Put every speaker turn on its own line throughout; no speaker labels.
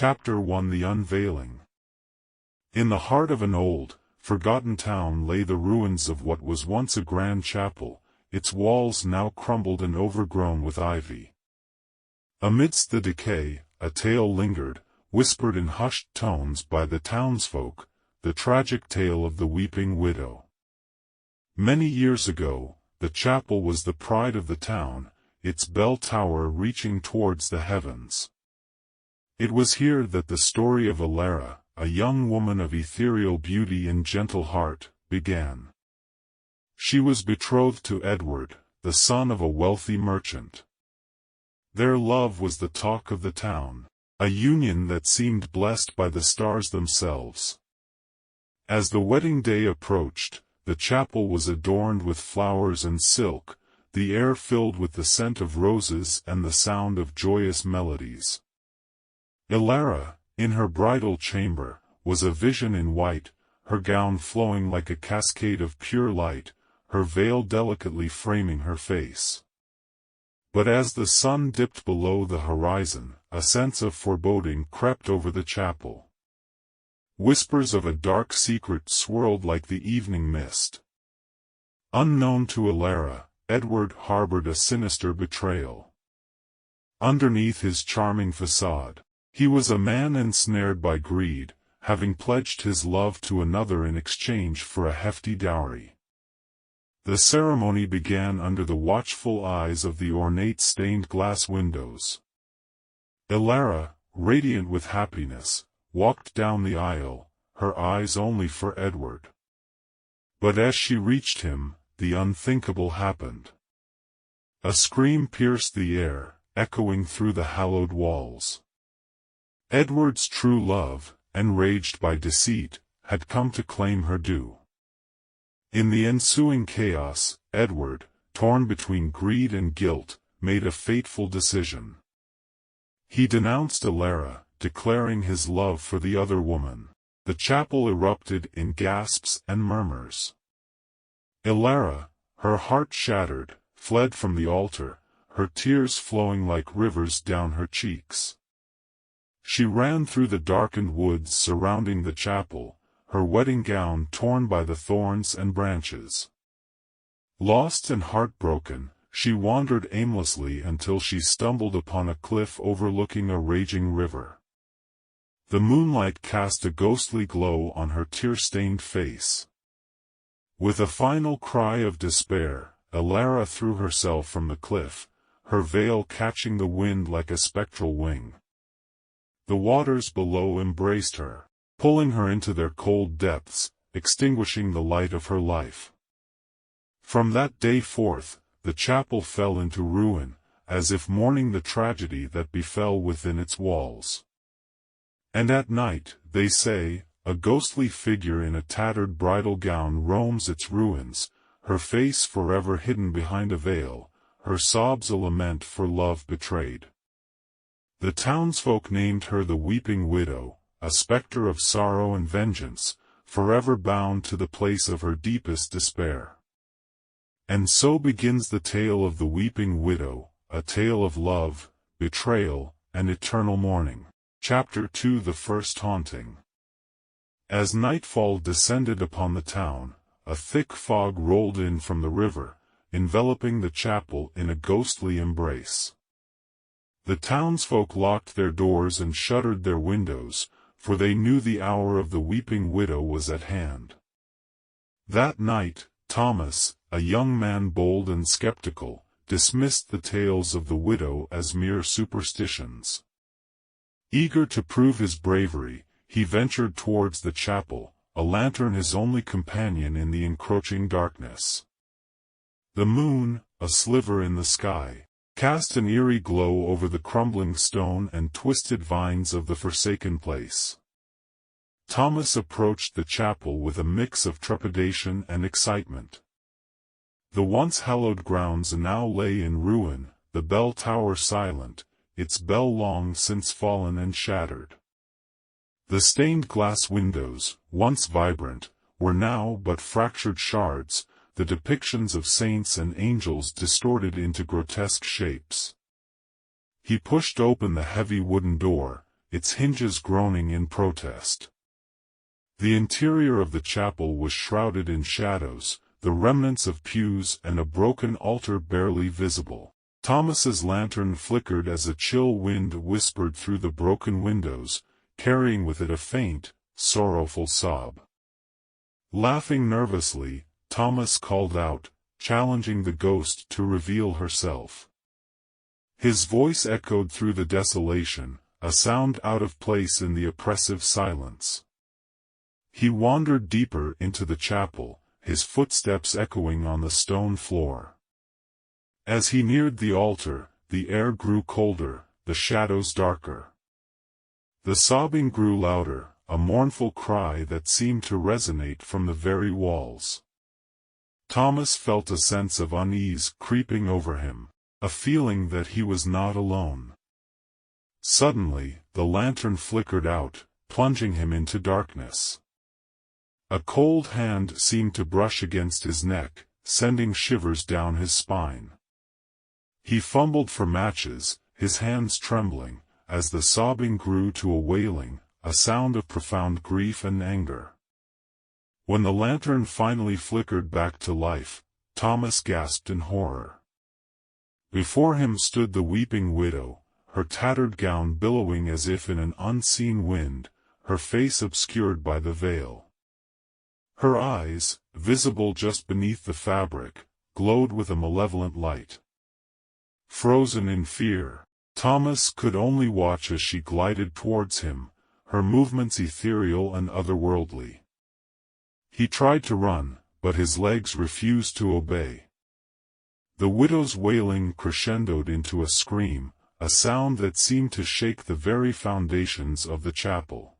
Chapter 1 The Unveiling. In the heart of an old, forgotten town lay the ruins of what was once a grand chapel, its walls now crumbled and overgrown with ivy. Amidst the decay, a tale lingered, whispered in hushed tones by the townsfolk, the tragic tale of the weeping widow. Many years ago, the chapel was the pride of the town, its bell tower reaching towards the heavens. It was here that the story of Alara, a young woman of ethereal beauty and gentle heart, began. She was betrothed to Edward, the son of a wealthy merchant. Their love was the talk of the town, a union that seemed blessed by the stars themselves. As the wedding day approached, the chapel was adorned with flowers and silk, the air filled with the scent of roses and the sound of joyous melodies. Alara, in her bridal chamber, was a vision in white, her gown flowing like a cascade of pure light, her veil delicately framing her face. But as the sun dipped below the horizon, a sense of foreboding crept over the chapel. Whispers of a dark secret swirled like the evening mist. Unknown to Alara, Edward harbored a sinister betrayal. Underneath his charming facade, he was a man ensnared by greed, having pledged his love to another in exchange for a hefty dowry. The ceremony began under the watchful eyes of the ornate stained-glass windows. Alara, radiant with happiness, walked down the aisle, her eyes only for Edward. But as she reached him, the unthinkable happened. A scream pierced the air, echoing through the hallowed walls. Edward's true love, enraged by deceit, had come to claim her due. In the ensuing chaos, Edward, torn between greed and guilt, made a fateful decision. He denounced Alara, declaring his love for the other woman. The chapel erupted in gasps and murmurs. Alara, her heart shattered, fled from the altar, her tears flowing like rivers down her cheeks. She ran through the darkened woods surrounding the chapel, her wedding gown torn by the thorns and branches. Lost and heartbroken, she wandered aimlessly until she stumbled upon a cliff overlooking a raging river. The moonlight cast a ghostly glow on her tear-stained face. With a final cry of despair, Alara threw herself from the cliff, her veil catching the wind like a spectral wing. The waters below embraced her, pulling her into their cold depths, extinguishing the light of her life. From that day forth, the chapel fell into ruin, as if mourning the tragedy that befell within its walls. And at night, they say, a ghostly figure in a tattered bridal gown roams its ruins, her face forever hidden behind a veil, her sobs a lament for love betrayed. The townsfolk named her the Weeping Widow, a spectre of sorrow and vengeance, forever bound to the place of her deepest despair. And so begins the tale of the Weeping Widow, a tale of love, betrayal, and eternal mourning. Chapter 2 The First Haunting. As nightfall descended upon the town, a thick fog rolled in from the river, enveloping the chapel in a ghostly embrace. The townsfolk locked their doors and shuttered their windows, for they knew the hour of the Weeping Widow was at hand. That night, Thomas, a young man bold and skeptical, dismissed the tales of the widow as mere superstitions. Eager to prove his bravery, he ventured towards the chapel, a lantern his only companion in the encroaching darkness. The moon, a sliver in the sky, cast an eerie glow over the crumbling stone and twisted vines of the forsaken place. Thomas approached the chapel with a mix of trepidation and excitement. The once hallowed grounds now lay in ruin, the bell tower silent, its bell long since fallen and shattered. The stained glass windows, once vibrant, were now but fractured shards, the depictions of saints and angels distorted into grotesque shapes. He pushed open the heavy wooden door, its hinges groaning in protest. The interior of the chapel was shrouded in shadows, the remnants of pews and a broken altar barely visible. Thomas's lantern flickered as a chill wind whispered through the broken windows, carrying with it a faint, sorrowful sob. Laughing nervously, Thomas called out, challenging the ghost to reveal herself. His voice echoed through the desolation, a sound out of place in the oppressive silence. He wandered deeper into the chapel, his footsteps echoing on the stone floor. As he neared the altar, the air grew colder, the shadows darker. The sobbing grew louder, a mournful cry that seemed to resonate from the very walls. Thomas felt a sense of unease creeping over him, a feeling that he was not alone. Suddenly, the lantern flickered out, plunging him into darkness. A cold hand seemed to brush against his neck, sending shivers down his spine. He fumbled for matches, his hands trembling, as the sobbing grew to a wailing, a sound of profound grief and anger. When the lantern finally flickered back to life, Thomas gasped in horror. Before him stood the weeping widow, her tattered gown billowing as if in an unseen wind, her face obscured by the veil. Her eyes, visible just beneath the fabric, glowed with a malevolent light. Frozen in fear, Thomas could only watch as she glided towards him, her movements ethereal and otherworldly. He tried to run, but his legs refused to obey. The widow's wailing crescendoed into a scream, a sound that seemed to shake the very foundations of the chapel.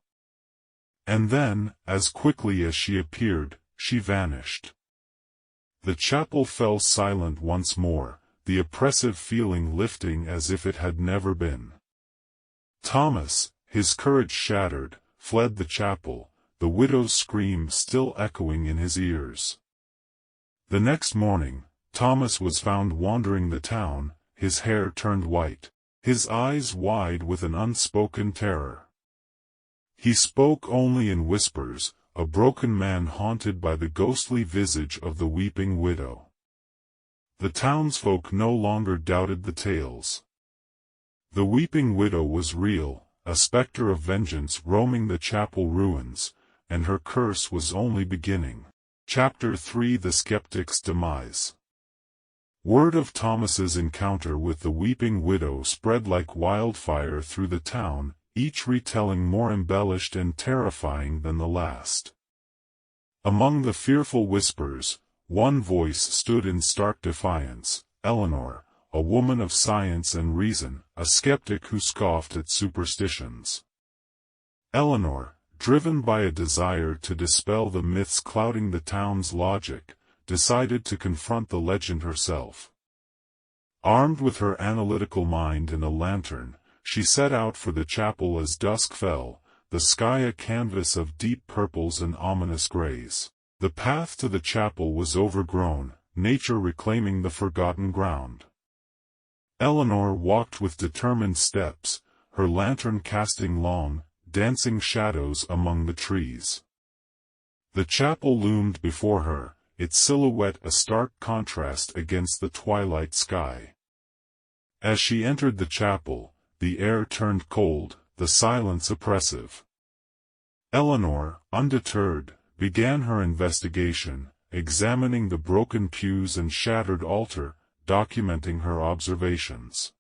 And then, as quickly as she appeared, she vanished. The chapel fell silent once more, the oppressive feeling lifting as if it had never been. Thomas, his courage shattered, fled the chapel, the widow's scream still echoing in his ears. The next morning, Thomas was found wandering the town, his hair turned white, his eyes wide with an unspoken terror. He spoke only in whispers, a broken man haunted by the ghostly visage of the weeping widow. The townsfolk no longer doubted the tales. The weeping widow was real, a specter of vengeance roaming the chapel ruins, and her curse was only beginning. Chapter 3: The Skeptic's Demise. Word of Thomas's encounter with the weeping widow spread like wildfire through the town, each retelling more embellished and terrifying than the last. Among the fearful whispers, one voice stood in stark defiance: Eleanor, a woman of science and reason, a skeptic who scoffed at superstitions. Eleanor, driven by a desire to dispel the myths clouding the town's logic, decided to confront the legend herself. Armed with her analytical mind and a lantern, she set out for the chapel as dusk fell, the sky a canvas of deep purples and ominous grays. The path to the chapel was overgrown, nature reclaiming the forgotten ground. Eleanor walked with determined steps, her lantern casting long, dancing shadows among the trees. The chapel loomed before her, its silhouette a stark contrast against the twilight sky. As she entered the chapel, the air turned cold, the silence oppressive. Eleanor, undeterred, began her investigation, examining the broken pews and shattered altar, documenting her observations.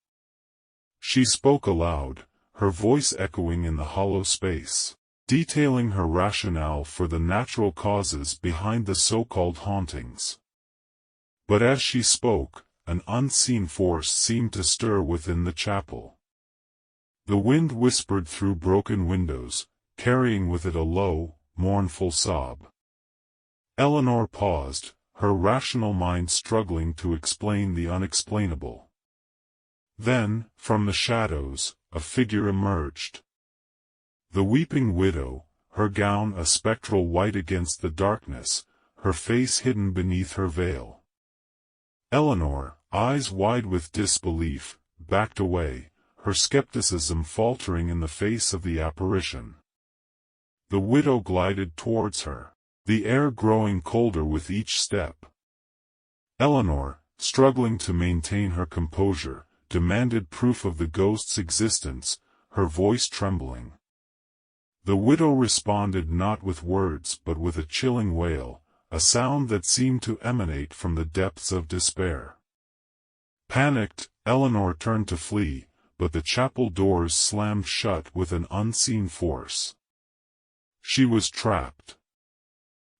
She spoke aloud, her voice echoing in the hollow space, detailing her rationale for the natural causes behind the so-called hauntings. But as she spoke, an unseen force seemed to stir within the chapel. The wind whispered through broken windows, carrying with it a low, mournful sob. Eleanor paused, her rational mind struggling to explain the unexplainable. Then, from the shadows, a figure emerged. The weeping widow, her gown a spectral white against the darkness, her face hidden beneath her veil. Eleanor, eyes wide with disbelief, backed away, her skepticism faltering in the face of the apparition. The widow glided towards her, the air growing colder with each step. Eleanor, struggling to maintain her composure, demanded proof of the ghost's existence, her voice trembling. The widow responded not with words but with a chilling wail, a sound that seemed to emanate from the depths of despair. Panicked, Eleanor turned to flee, but the chapel doors slammed shut with an unseen force. She was trapped.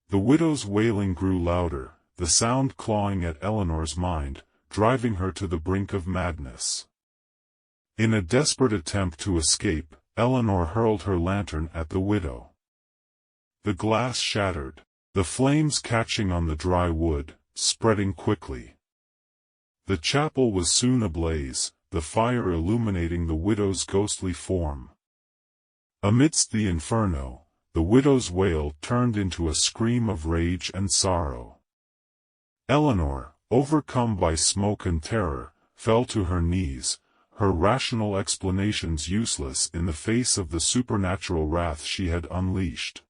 The widow's wailing grew louder, the sound clawing at Eleanor's mind, driving her to the brink of madness. In a desperate attempt to escape, Eleanor hurled her lantern at the widow. The glass shattered, the flames catching on the dry wood, spreading quickly. The chapel was soon ablaze, the fire illuminating the widow's ghostly form. Amidst the inferno, the widow's wail turned into a scream of rage and sorrow. Eleanor, overcome by smoke and terror, fell to her knees, her rational explanations useless in the face of the supernatural wrath she had unleashed.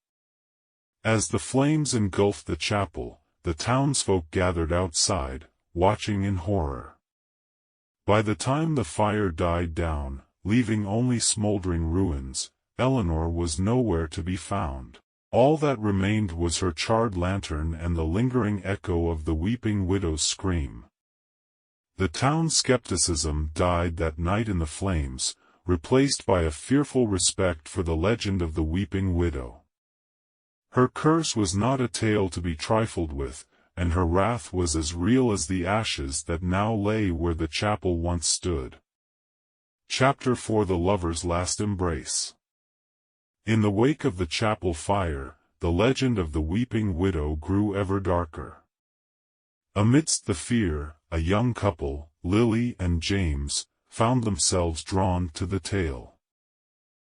As the flames engulfed the chapel, the townsfolk gathered outside, watching in horror. By the time the fire died down, leaving only smoldering ruins, Eleanor was nowhere to be found. All that remained was her charred lantern and the lingering echo of the weeping widow's scream. The town's skepticism died that night in the flames, replaced by a fearful respect for the legend of the weeping widow. Her curse was not a tale to be trifled with, and her wrath was as real as the ashes that now lay where the chapel once stood. Chapter 4: The Lover's Last Embrace. In the wake of the chapel fire, the legend of the weeping widow grew ever darker. Amidst the fear, a young couple, Lily and James, found themselves drawn to the tale.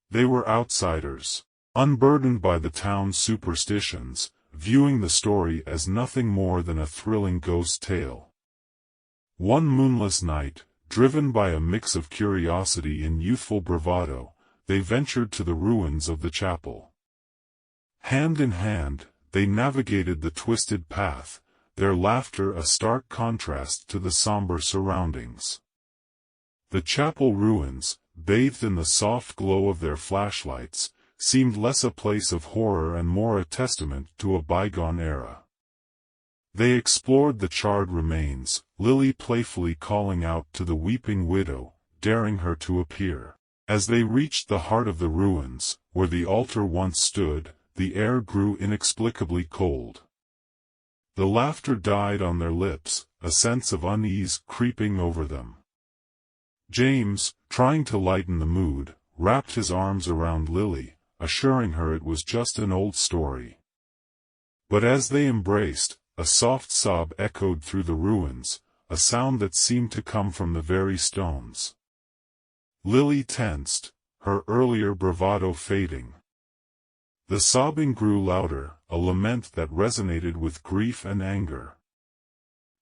They were outsiders, unburdened by the town's superstitions, viewing the story as nothing more than a thrilling ghost tale. One moonless night, driven by a mix of curiosity and youthful bravado, they ventured to the ruins of the chapel. Hand in hand, they navigated the twisted path, their laughter a stark contrast to the somber surroundings. The chapel ruins, bathed in the soft glow of their flashlights, seemed less a place of horror and more a testament to a bygone era. They explored the charred remains, Lily playfully calling out to the weeping widow, daring her to appear. As they reached the heart of the ruins, where the altar once stood, the air grew inexplicably cold. The laughter died on their lips, a sense of unease creeping over them. James, trying to lighten the mood, wrapped his arms around Lily, assuring her it was just an old story. But as they embraced, a soft sob echoed through the ruins, a sound that seemed to come from the very stones. Lily tensed, her earlier bravado fading. The sobbing grew louder, a lament that resonated with grief and anger.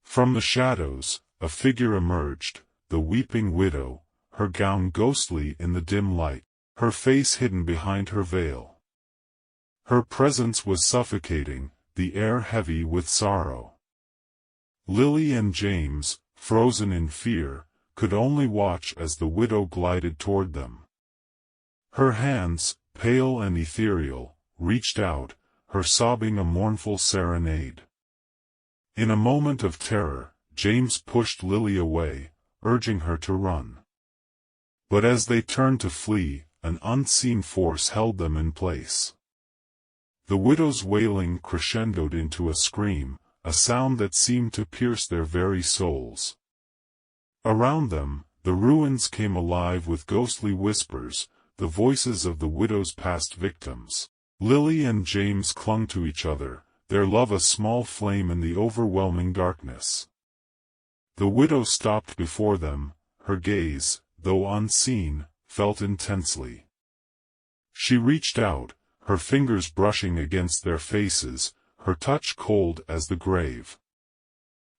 From the shadows, a figure emerged, the weeping widow, her gown ghostly in the dim light, her face hidden behind her veil. Her presence was suffocating, the air heavy with sorrow. Lily and James, frozen in fear, could only watch as the widow glided toward them. Her hands, pale and ethereal, reached out, her sobbing a mournful serenade. In a moment of terror, James pushed Lily away, urging her to run. But as they turned to flee, an unseen force held them in place. The widow's wailing crescendoed into a scream, a sound that seemed to pierce their very souls. Around them, the ruins came alive with ghostly whispers, the voices of the widow's past victims. Lily and James clung to each other, their love a small flame in the overwhelming darkness. The widow stopped before them, her gaze, though unseen, felt intensely. She reached out, her fingers brushing against their faces, her touch cold as the grave.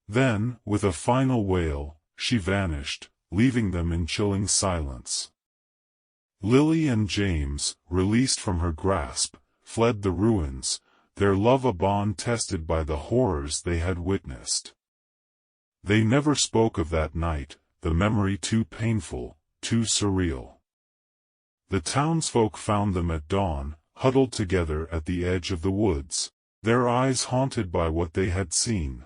Then, with a final wail, she vanished, leaving them in chilling silence. Lily and James, released from her grasp, fled the ruins, their love a bond tested by the horrors they had witnessed. They never spoke of that night, the memory too painful, too surreal. The townsfolk found them at dawn, huddled together at the edge of the woods, their eyes haunted by what they had seen.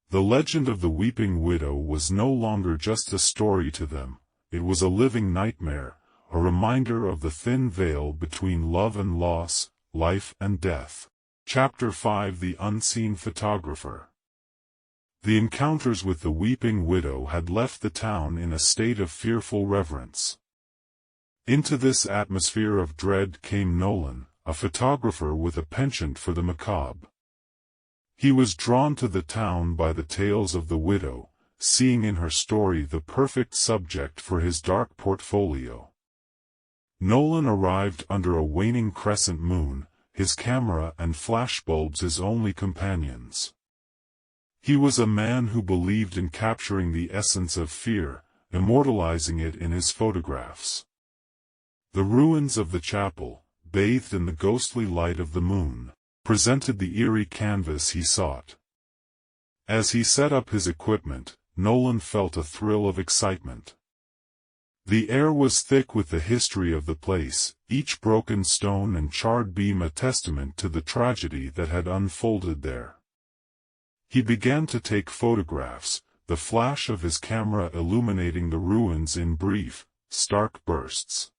The legend of the weeping widow was no longer just a story to them, it was a living nightmare, a reminder of the thin veil between love and loss, life and death. Chapter 5: The Unseen Photographer. The encounters with the weeping widow had left the town in a state of fearful reverence. Into this atmosphere of dread came Nolan, a photographer with a penchant for the macabre. He was drawn to the town by the tales of the widow, seeing in her story the perfect subject for his dark portfolio. Nolan arrived under a waning crescent moon, his camera and flashbulbs his only companions. He was a man who believed in capturing the essence of fear, immortalizing it in his photographs. The ruins of the chapel, bathed in the ghostly light of the moon, presented the eerie canvas he sought. As he set up his equipment, Nolan felt a thrill of excitement. The air was thick with the history of the place, each broken stone and charred beam a testament to the tragedy that had unfolded there. He began to take photographs, the flash of his camera illuminating the ruins in brief, stark bursts.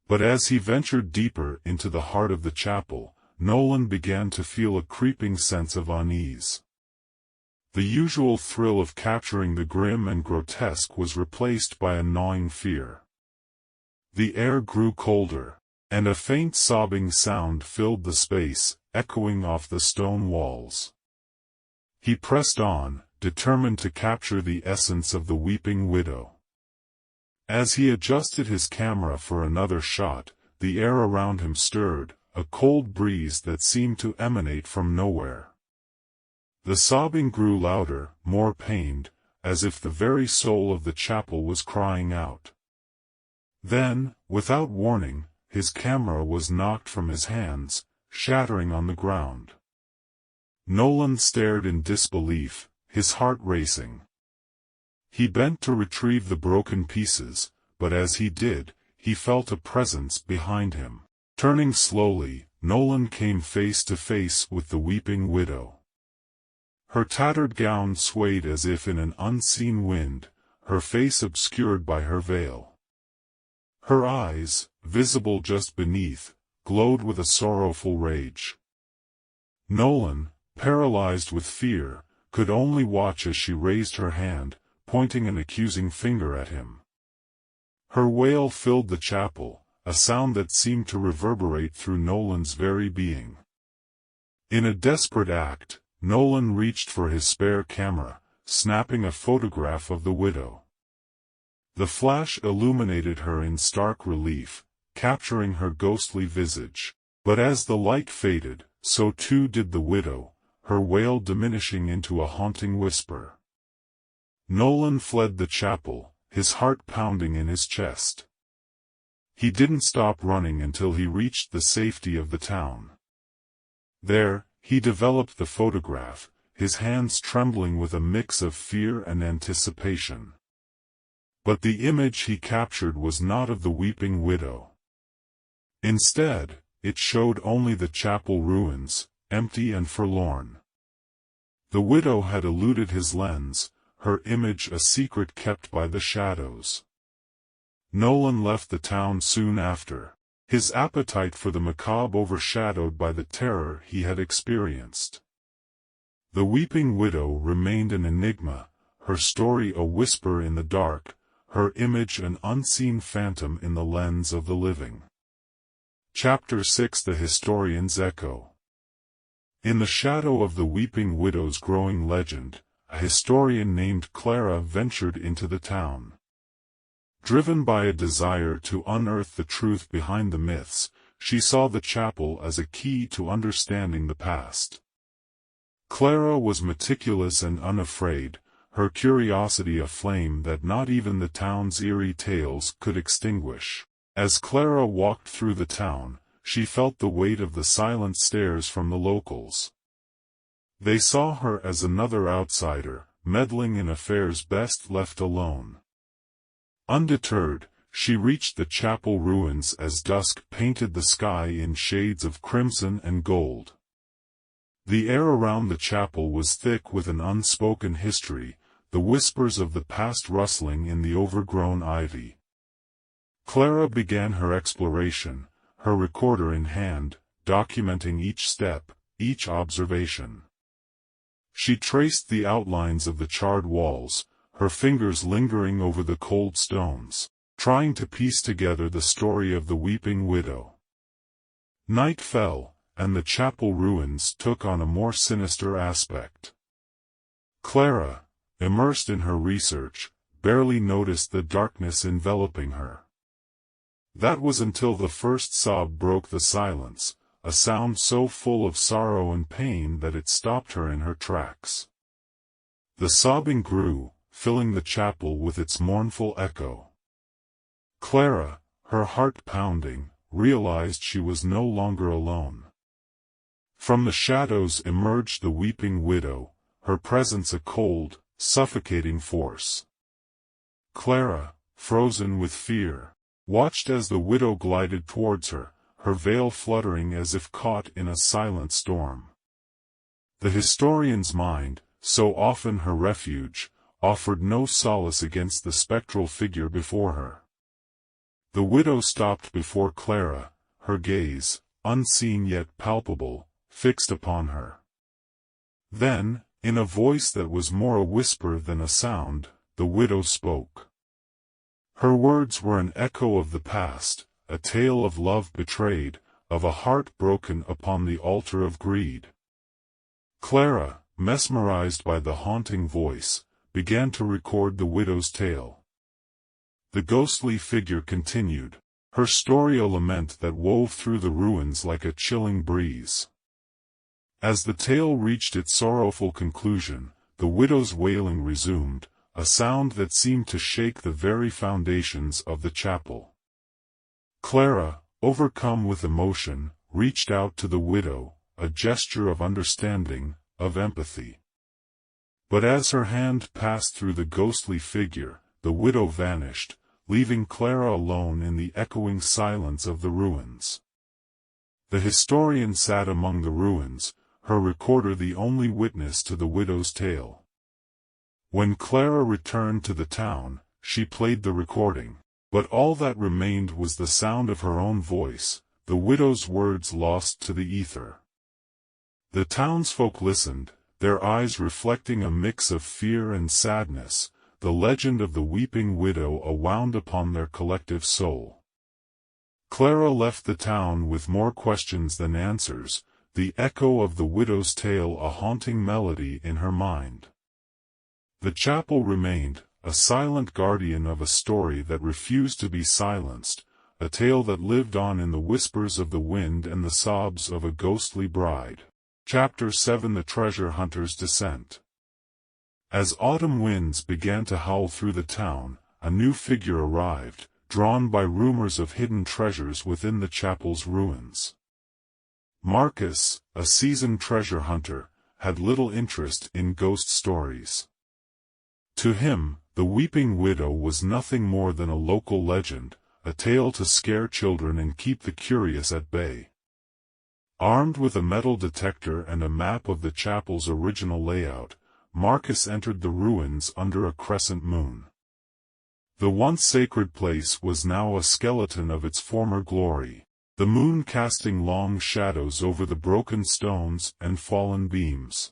But as he ventured deeper into the heart of the chapel, Nolan began to feel a creeping sense of unease. The usual thrill of capturing the grim and grotesque was replaced by a gnawing fear. The air grew colder, and a faint sobbing sound filled the space, echoing off the stone walls. He pressed on, determined to capture the essence of the weeping widow. As he adjusted his camera for another shot, the air around him stirred, a cold breeze that seemed to emanate from nowhere. The sobbing grew louder, more pained, as if the very soul of the chapel was crying out. Then, without warning, his camera was knocked from his hands, shattering on the ground. Nolan stared in disbelief, his heart racing. He bent to retrieve the broken pieces, but as he did, he felt a presence behind him. Turning slowly, Nolan came face to face with the weeping widow. Her tattered gown swayed as if in an unseen wind, her face obscured by her veil. Her eyes, visible just beneath, glowed with a sorrowful rage. Nolan, paralyzed with fear, could only watch as she raised her hand, pointing an accusing finger at him. Her wail filled the chapel, a sound that seemed to reverberate through Nolan's very being. In a desperate act, Nolan reached for his spare camera, snapping a photograph of the widow. The flash illuminated her in stark relief, capturing her ghostly visage. But as the light faded, so too did the widow, her wail diminishing into a haunting whisper. Nolan fled the chapel, his heart pounding in his chest. He didn't stop running until he reached the safety of the town. There, he developed the photograph, his hands trembling with a mix of fear and anticipation. But the image he captured was not of the weeping widow. Instead, it showed only the chapel ruins, empty and forlorn. The widow had eluded his lens, her image a secret kept by the shadows. Nolan left the town soon after, his appetite for the macabre overshadowed by the terror he had experienced. The weeping widow remained an enigma, her story a whisper in the dark, her image an unseen phantom in the lens of the living. Chapter 6: The Historian's Echo. In the shadow of the weeping widow's growing legend, a historian named Clara ventured into the town. Driven by a desire to unearth the truth behind the myths, she saw the chapel as a key to understanding the past. Clara was meticulous and unafraid, her curiosity a flame that not even the town's eerie tales could extinguish. As Clara walked through the town, she felt the weight of the silent stares from the locals. They saw her as another outsider, meddling in affairs best left alone. Undeterred, she reached the chapel ruins as dusk painted the sky in shades of crimson and gold. The air around the chapel was thick with an unspoken history, the whispers of the past rustling in the overgrown ivy. Clara began her exploration, her recorder in hand, documenting each step, each observation. She traced the outlines of the charred walls, her fingers lingering over the cold stones, trying to piece together the story of the weeping widow. Night fell, and the chapel ruins took on a more sinister aspect. Clara, immersed in her research, barely noticed the darkness enveloping her. That was until the first sob broke the silence, a sound so full of sorrow and pain that it stopped her in her tracks. The sobbing grew, filling the chapel with its mournful echo. Clara, her heart pounding, realized she was no longer alone. From the shadows emerged the weeping widow, her presence a cold, suffocating force. Clara, frozen with fear, watched as the widow glided towards her, her veil fluttering as if caught in a silent storm. The historian's mind, so often her refuge, offered no solace against the spectral figure before her. The widow stopped before Clara, her gaze, unseen yet palpable, fixed upon her. Then, in a voice that was more a whisper than a sound, the widow spoke. Her words were an echo of the past, a tale of love betrayed, of a heart broken upon the altar of greed. Clara, mesmerized by the haunting voice, began to record the widow's tale. The ghostly figure continued, her story a lament that wove through the ruins like a chilling breeze. As the tale reached its sorrowful conclusion, the widow's wailing resumed, a sound that seemed to shake the very foundations of the chapel. Clara, overcome with emotion, reached out to the widow, a gesture of understanding, of empathy. But as her hand passed through the ghostly figure, the widow vanished, leaving Clara alone in the echoing silence of the ruins. The historian sat among the ruins, her recorder the only witness to the widow's tale. When Clara returned to the town, she played the recording, but all that remained was the sound of her own voice, the widow's words lost to the ether. The townsfolk listened, their eyes reflecting a mix of fear and sadness, the legend of the weeping widow awound upon their collective soul. Clara left the town with more questions than answers, the echo of the widow's tale a haunting melody in her mind. The chapel remained, a silent guardian of a story that refused to be silenced, a tale that lived on in the whispers of the wind and the sobs of a ghostly bride. Chapter 7: The Treasure Hunter's Descent. As autumn winds began to howl through the town, a new figure arrived, drawn by rumors of hidden treasures within the chapel's ruins. Marcus, a seasoned treasure hunter, had little interest in ghost stories. To him, the weeping widow was nothing more than a local legend, a tale to scare children and keep the curious at bay. Armed with a metal detector and a map of the chapel's original layout, Marcus entered the ruins under a crescent moon. The once sacred place was now a skeleton of its former glory, the moon casting long shadows over the broken stones and fallen beams.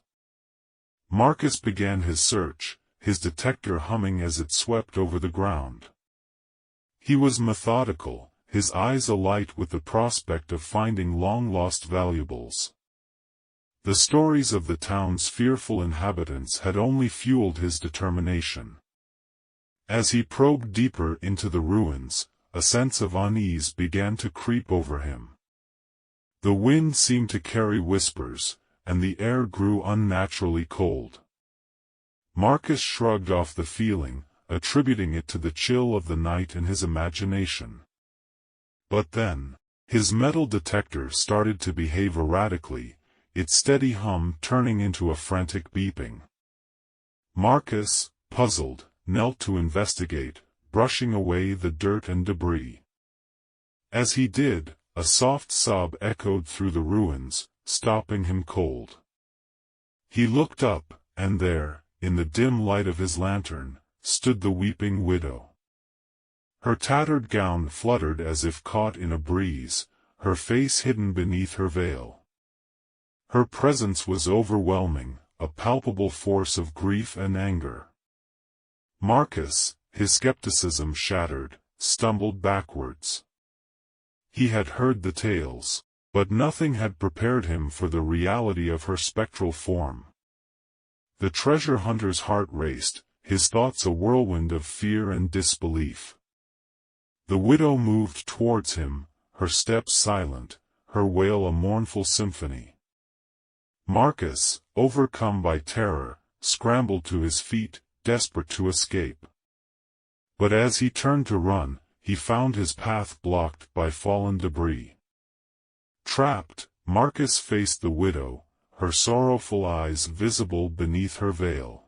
Marcus began his search, his detector humming as it swept over the ground. He was methodical, his eyes alight with the prospect of finding long-lost valuables. The stories of the town's fearful inhabitants had only fueled his determination. As he probed deeper into the ruins, a sense of unease began to creep over him. The wind seemed to carry whispers, and the air grew unnaturally cold. Marcus shrugged off the feeling, attributing it to the chill of the night and his imagination. But then, his metal detector started to behave erratically, its steady hum turning into a frantic beeping. Marcus, puzzled, knelt to investigate, brushing away the dirt and debris. As he did, a soft sob echoed through the ruins, stopping him cold. He looked up, and there, in the dim light of his lantern, stood the weeping widow. Her tattered gown fluttered as if caught in a breeze, her face hidden beneath her veil. Her presence was overwhelming, a palpable force of grief and anger. Marcus, his skepticism shattered, stumbled backwards. He had heard the tales, but nothing had prepared him for the reality of her spectral form. The treasure hunter's heart raced, his thoughts a whirlwind of fear and disbelief. The widow moved towards him, her steps silent, her wail a mournful symphony. Marcus, overcome by terror, scrambled to his feet, desperate to escape. But as he turned to run, he found his path blocked by fallen debris. Trapped, Marcus faced the widow, her sorrowful eyes visible beneath her veil.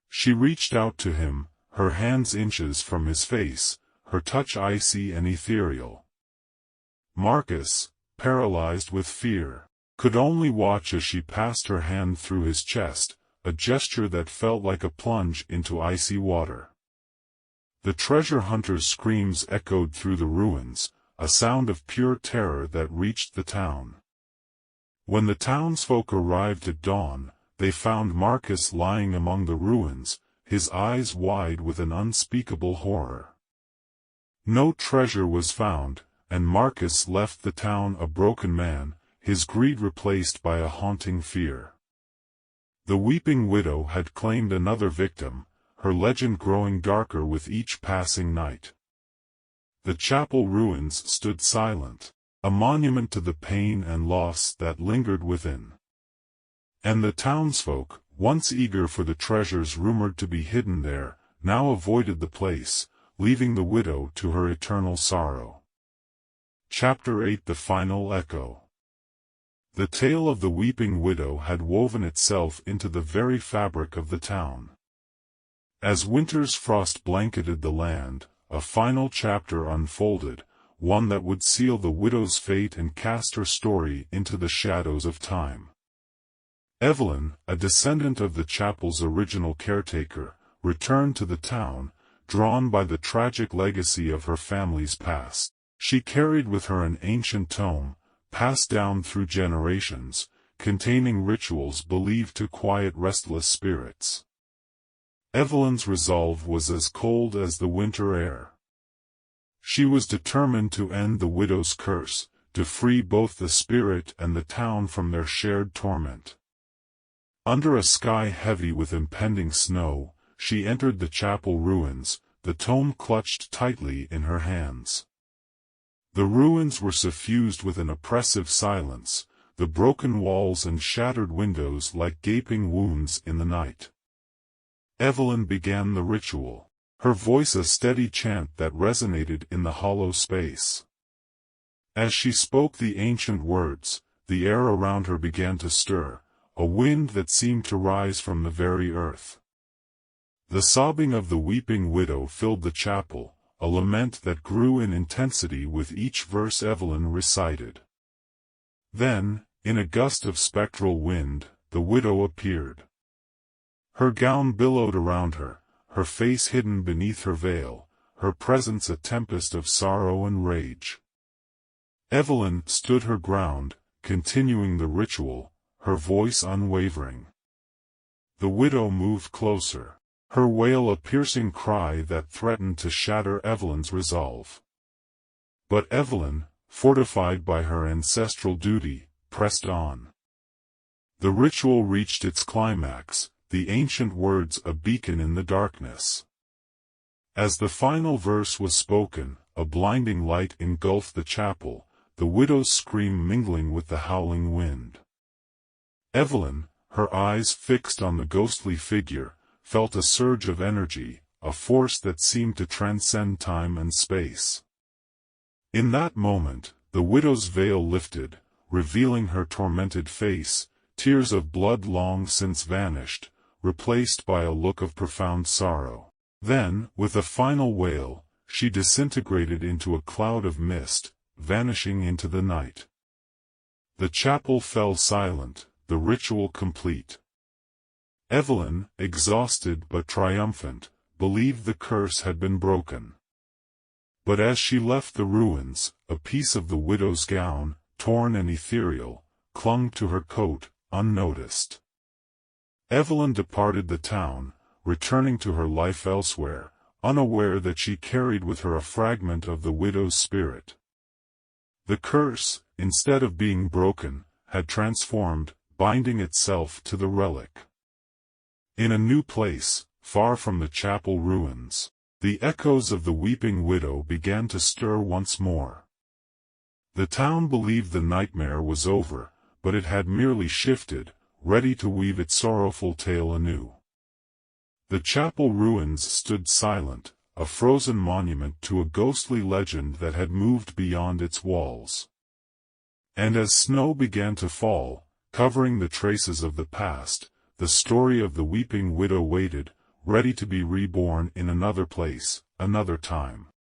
She reached out to him, her hands inches from his face, her touch icy and ethereal. Marcus, paralyzed with fear, could only watch as she passed her hand through his chest, a gesture that felt like a plunge into icy water. The treasure hunter's screams echoed through the ruins, a sound of pure terror that reached the town. When the townsfolk arrived at dawn, they found Marcus lying among the ruins, his eyes wide with an unspeakable horror. No treasure was found, and Marcus left the town a broken man, his greed replaced by a haunting fear. The weeping widow had claimed another victim, her legend growing darker with each passing night. The chapel ruins stood silent, a monument to the pain and loss that lingered within. And the townsfolk, once eager for the treasures rumored to be hidden there, now avoided the place, leaving the widow to her eternal sorrow. Chapter 8 The Final Echo. The tale of the weeping widow had woven itself into the very fabric of the town. As winter's frost blanketed the land, a final chapter unfolded, one that would seal the widow's fate and cast her story into the shadows of time. Evelyn, a descendant of the chapel's original caretaker, returned to the town, drawn by the tragic legacy of her family's past. She carried with her an ancient tome, passed down through generations, containing rituals believed to quiet restless spirits. Evelyn's resolve was as cold as the winter air. She was determined to end the widow's curse, to free both the spirit and the town from their shared torment. Under a sky heavy with impending snow, she entered the chapel ruins, the tome clutched tightly in her hands. The ruins were suffused with an oppressive silence, the broken walls and shattered windows like gaping wounds in the night. Evelyn began the ritual, her voice a steady chant that resonated in the hollow space. As she spoke the ancient words, the air around her began to stir, a wind that seemed to rise from the very earth. The sobbing of the weeping widow filled the chapel, a lament that grew in intensity with each verse Evelyn recited. Then, in a gust of spectral wind, the widow appeared. Her gown billowed around her, her face hidden beneath her veil, her presence a tempest of sorrow and rage. Evelyn stood her ground, continuing the ritual, her voice unwavering. The widow moved closer, her wail a piercing cry that threatened to shatter Evelyn's resolve. But Evelyn, fortified by her ancestral duty, pressed on. The ritual reached its climax, the ancient words a beacon in the darkness. As the final verse was spoken, a blinding light engulfed the chapel, the widow's scream mingling with the howling wind. Evelyn, her eyes fixed on the ghostly figure, felt a surge of energy, a force that seemed to transcend time and space. In that moment, the widow's veil lifted, revealing her tormented face, tears of blood long since vanished, replaced by a look of profound sorrow. Then, with a final wail, she disintegrated into a cloud of mist, vanishing into the night. The chapel fell silent, the ritual complete. Evelyn, exhausted but triumphant, believed the curse had been broken. But as she left the ruins, a piece of the widow's gown, torn and ethereal, clung to her coat, unnoticed. Evelyn departed the town, returning to her life elsewhere, unaware that she carried with her a fragment of the widow's spirit. The curse, instead of being broken, had transformed, binding itself to the relic. In a new place, far from the chapel ruins, the echoes of the weeping widow began to stir once more. The town believed the nightmare was over, but it had merely shifted, ready to weave its sorrowful tale anew. The chapel ruins stood silent, a frozen monument to a ghostly legend that had moved beyond its walls. And as snow began to fall, covering the traces of the past, the story of the weeping widow waited, ready to be reborn in another place, another time.